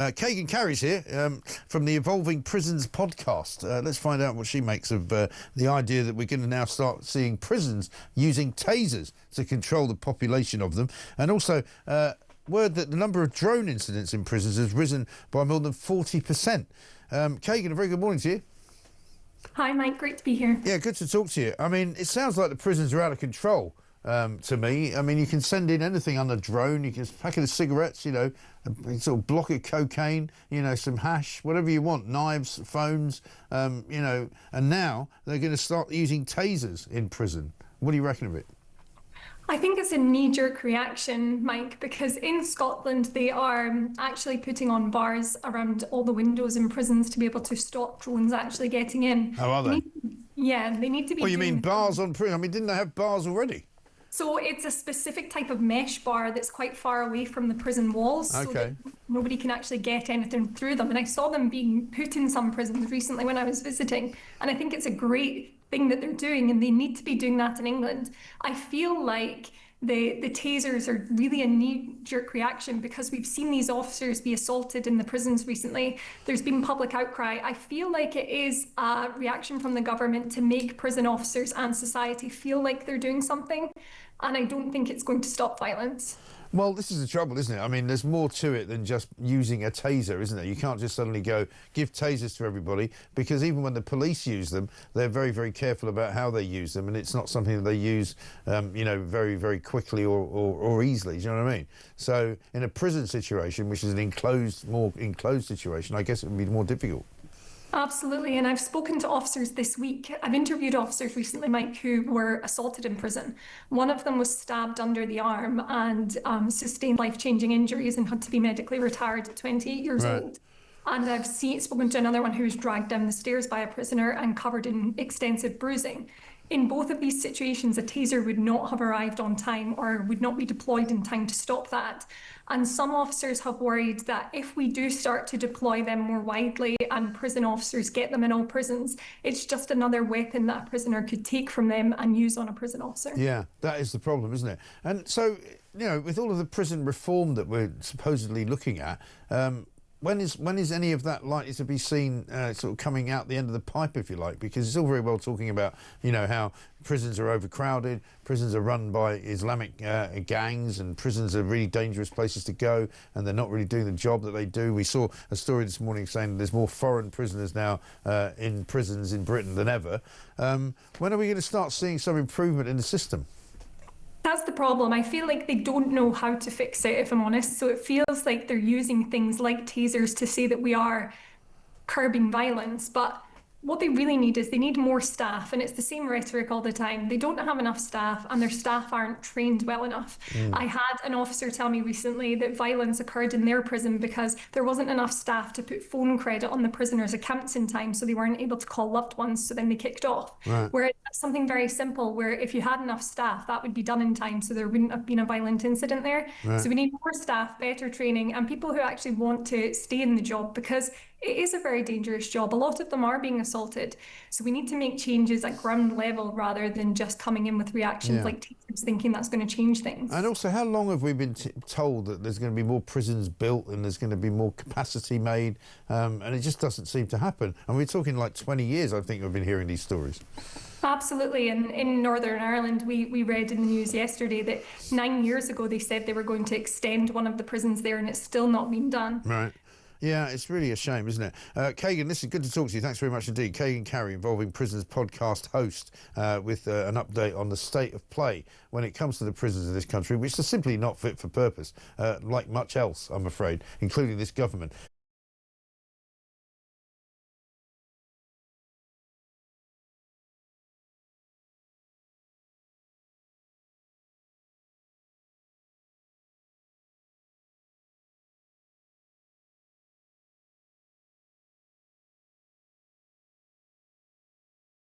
Kaigan Carrie's here from the Evolving Prisons podcast. Let's find out what she makes of the idea that we're going to now start seeing prisons using tasers to control the population of them. And also, word that the number of drone incidents in prisons has risen by more than 40%. Kaigan, a very good morning to you. Hi, Mike. Great to be here. Yeah, good to talk to you. I mean, it sounds like the prisons are out of control. To me, I mean, you can send in anything on a drone. You can packet of cigarettes, you know, a sort of block of cocaine, you know, some hash, whatever you want, knives, phones, you know. And now they're going to start using tasers in prison. What do you reckon of it? I think it's a knee-jerk reaction, Mike, because in Scotland they are actually putting on bars around all the windows in prisons to be able to stop drones actually getting in. Oh, are they? Yeah, they need to be. Oh, you mean bars on prison? I mean, didn't they have bars already? So it's a specific type of mesh bar that's quite far away from the prison walls, so that nobody can actually get anything through them. And I saw them being put in some prisons recently when I was visiting, and I think it's a great thing that they're doing, and they need to be doing that in England. I feel like the tasers are really a knee-jerk reaction because we've seen these officers be assaulted in the prisons recently. There's been public outcry. I feel like it is a reaction from the government to make prison officers and society feel like they're doing something, and I don't think it's going to stop violence. Well, this is the trouble, isn't it? I mean, there's more to it than just using a taser, isn't there? You can't just suddenly go, give tasers to everybody, because even when the police use them, they're very, very careful about how they use them, and it's not something that they use, you know, very, very quickly or easily, do you know what I mean? So in a prison situation, which is an more enclosed situation, I guess it would be more difficult. Absolutely, and I've spoken to officers this week. I've interviewed officers recently, Mike, who were assaulted in prison. One of them was stabbed under the arm and sustained life-changing injuries and had to be medically retired at 28 years old. And I've spoken to another one who was dragged down the stairs by a prisoner and covered in extensive bruising. In both of these situations, a taser would not have arrived on time or would not be deployed in time to stop that. And some officers have worried that if we do start to deploy them more widely and prison officers get them in all prisons, it's just another weapon that a prisoner could take from them and use on a prison officer. Yeah, that is the problem, isn't it? And so, you know, with all of the prison reform that we're supposedly looking at, when is any of that likely to be seen sort of coming out the end of the pipe, if you like? Because it's all very well talking about, you know, how prisons are overcrowded, prisons are run by Islamic gangs, and prisons are really dangerous places to go, and they're not really doing the job that they do. We saw a story this morning saying there's more foreign prisoners now in prisons in Britain than ever. When are we going to start seeing some improvement in the system? That's the problem. I feel like they don't know how to fix it, if I'm honest. So it feels like they're using things like tasers to say that we are curbing violence, but what they really need is they need more staff, and it's the same rhetoric all the time. They don't have enough staff, and their staff aren't trained well enough. I had an officer tell me recently that violence occurred in their prison because there wasn't enough staff to put phone credit on the prisoners' accounts in time, so they weren't able to call loved ones, so then they kicked off. Whereas something very simple, where if you had enough staff, that would be done in time, so there wouldn't have been a violent incident there. So we need more staff, better training, and people who actually want to stay in the job, because it is a very dangerous job. A lot of them are being assaulted. So we need to make changes at ground level rather than just coming in with reactions like tasers thinking that's going to change things. And also, how long have we been told that there's going to be more prisons built and there's going to be more capacity made? And it just doesn't seem to happen. And we're talking like 20 years, I think, we've been hearing these stories. Absolutely. And in Northern Ireland, we read in the news yesterday that 9 years ago they said they were going to extend one of the prisons there, and it's still not been done. Right. Yeah, it's really a shame, isn't it? Kaigan, listen, good to talk to you. Thanks very much indeed. Kaigan Carrie, Evolving Prisons podcast host, with an update on the state of play when it comes to the prisons of this country, which are simply not fit for purpose, like much else, I'm afraid, including this government.